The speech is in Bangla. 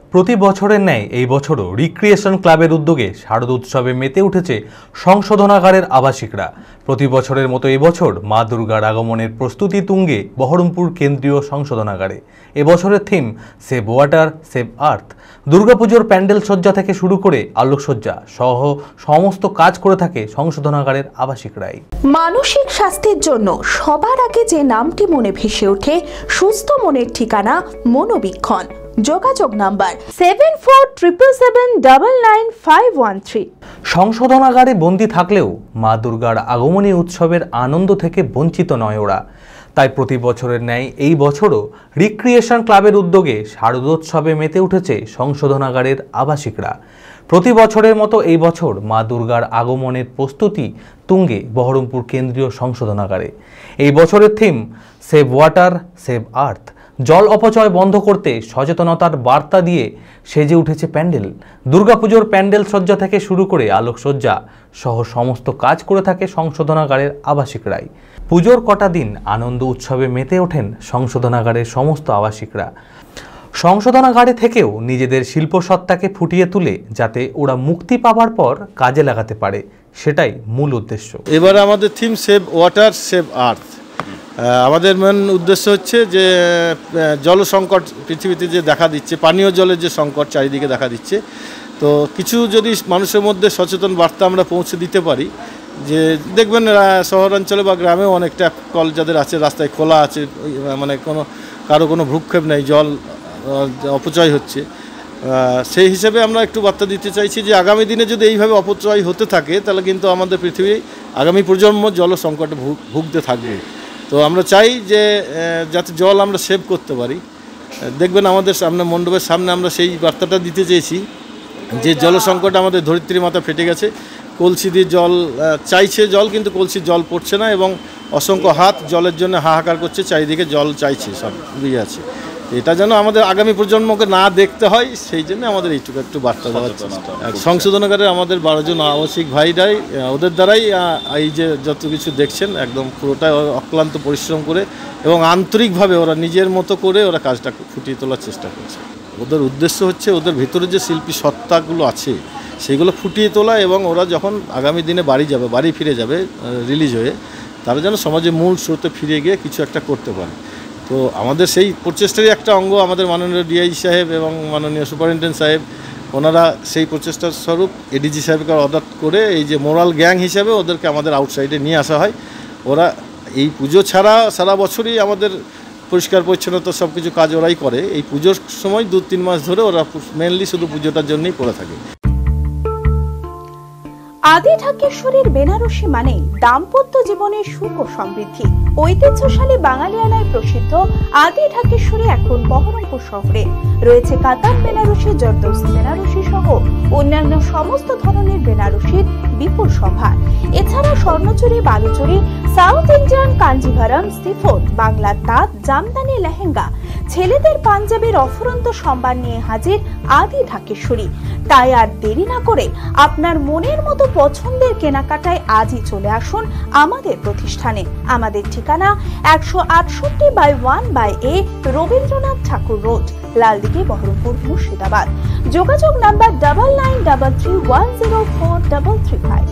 প্রতি বছরের ন্যায় এই বছরও রিক্রিয়েশন ক্লাবের উদ্যোগে শারদ উৎসবে মেতে উঠেছে সংশোধনাগারের আবাসিকরা। প্রতি বছরের মতো এবছর মা দুর্গার আগমনের প্রস্তুতি তুঙ্গে বহরমপুর কেন্দ্রীয় সংশোধনাগারে। এবছরের theme save water save earth. দুর্গাপুজোর প্যান্ডেল সজ্জা থেকে শুরু করে আলোকসজ্জা সহ সমস্ত কাজ করে থাকে সংশোধনাগারের আবাসিকরাই। মানসিক স্বাস্থ্যের জন্য সবার আগে যে নামটি মনে ভেসে ওঠে, সুস্থ মনের ঠিকানা মনোবীক্ষণ। যোগাযোগ নাম্বার 7477799513। সংশোধনাগারে বন্দী থাকলেও মা দুর্গার আগমনী উৎসবের আনন্দ থেকে বঞ্চিত নয় ওরা। তাই প্রতি বছরের ন্যায় এই বছরও রিক্রিয়েশন ক্লাবের উদ্যোগে শারদোৎসবে মেতে উঠেছে সংশোধনাগারের আবাসিকরা। প্রতি বছরের মতো এই বছর মা দুর্গার আগমনের প্রস্তুতি তুঙ্গে বহরমপুর কেন্দ্রীয় সংশোধনাগারে। এই বছরের theme save water save earth. জল অপচয় বন্ধ করতে সচেতনতার বার্তা দিয়ে সেজে উঠেছে প্যান্ডেল। দুর্গাপুজোর প্যান্ডেল সজ্জা থেকে শুরু করে আলোকসজ্জা সহ সমস্ত কাজ করে থাকে সংশোধনাগারের আবাসিকরাই। পুজোর কটা দিন আনন্দ উৎসবে মেতে ওঠেন সংশোধনাগারের সমস্ত আবাসিকরা। সংশোধনাগারে থেকেও নিজেদের শিল্পসত্তাকে ফুটিয়ে তুলে যাতে ওরা মুক্তি পাওয়ার পর কাজে লাগাতে পারে, সেটাই মূল উদ্দেশ্য। এবার আমাদের theme save water save earth. আমাদের মেন উদ্দেশ্য হচ্ছে যে জল সংকট পৃথিবীতে যে দেখা দিচ্ছে, পানীয় জলের যে সংকট চারিদিকে দেখা দিচ্ছে, তো কিছু যদি মানুষের মধ্যে সচেতন বার্তা আমরা পৌঁছে দিতে পারি, যে দেখবেন শহরাঞ্চলে বা গ্রামেও অনেকটা কল যাদের আছে রাস্তায় খোলা আছে, মানে কারো কোনো ভ্রুক্ষেপ নেই, জল অপচয় হচ্ছে। সেই হিসেবে আমরা একটু বার্তা দিতে চাইছি যে আগামী দিনে যদি এইভাবে অপচয় হতে থাকে তাহলে কিন্তু আমাদের পৃথিবী আগামী প্রজন্ম জল সংকটে ভুগতে থাকবে। তো আমরা চাই যে যাতে জল আমরা সেভ করতে পারি। দেখবেন আমাদের সামনে মণ্ডপের সামনে আমরা সেই বার্তাটা দিতে চেয়েছি যে জল সংকট আমাদের ধরিত্রী মাথা ফেটে গেছে, কলসি দিয়ে জল চাইছে জল, কিন্তু কলসির জল পড়ছে না এবং অসংখ্য হাত জলের জন্য হাহাকার করছে, চারিদিকে জল চাইছে, সব দিয়ে আছে। এটা যেন আমাদের আগামী প্রজন্মকে না দেখতে হয়, সেই জন্য আমাদের এইটুকু একটু বার্তা দেওয়ার চেষ্টা। সংশোধনাগারে আমাদের 12 জন আবাসিক ভাইরাই, ওদের দ্বারাই এই যে যত কিছু দেখছেন একদম পুরোটাই অক্লান্ত পরিশ্রম করে এবং আন্তরিকভাবে ওরা নিজের মতো করে ওরা কাজটা ফুটিয়ে তোলার চেষ্টা করছে। ওদের উদ্দেশ্য হচ্ছে ওদের ভিতরে যে শিল্পী সত্তাগুলো আছে সেগুলো ফুটিয়ে তোলা, এবং ওরা যখন আগামী দিনে বাড়ি ফিরে যাবে রিলিজ হয়ে, তারা যেন সমাজের মূল স্রোতে ফিরে গিয়ে কিছু একটা করতে পারে। তো আমাদের সেই প্রচেষ্টারই একটা অঙ্গ আমাদের মাননীয় ডিআইজি সাহেব এবং মাননীয় সুপারিনটেন্ডেন্ট সাহেব, ওনারা সেই প্রচেষ্টার স্বরূপ এডিজি সাহেবকে অর্ডার করে এই যে মোরাল গ্যাং হিসাবে ওদেরকে আমাদের আউটসাইডে নিয়ে আসা হয়। ওরা এই পুজো ছাড়া সারা বছরই আমাদের পরিষ্কার পরিচ্ছন্নতা সব কিছু কাজ ওরাই করে। এই পুজোর সময় 2-3 মাস ধরে ওরা মেনলি শুধু পুজোটার জন্যই পড়ে থাকে। আদি ঢাকেশ্বরীর বেনারসি মানে দাম্পত্য জীবনের সুখ ও সমৃদ্ধি। ঐতিহ্যশালী বাঙালিয়ানায় প্রসিদ্ধ আদি ঢাকেশ্বরী এখন বহরমপুর শহরে রয়েছে কাতার বেনারসি, জরদৌসি বেনারসি সহ অন্যান্য সমস্ত ধরনের বেনারসির বিপুল সম্ভার। এছাড়া Swarnachari, Baluchari, south Indian Kanjivaram, chiffon, বাংলার তাঁত, জামদানি, লেহেঙ্গা, ছেলেদের পাঞ্জাবির অফুরন্ত সম্ভার নিয়ে হাজির আদি ঢাকেশ্বরী। তাই আর দেরি না করে আপনার মনের মতো পছন্দের কেনাকাটায় আজই চলে আসুন আমাদের প্রতিষ্ঠানে। আমাদের ঠিকানা 168/1/A রবীন্দ্রনাথ ঠাকুর রোড, লালদিঘি, বহরমপুর, মুর্শিদাবাদ। যোগাযোগ নাম্বার 9933104335।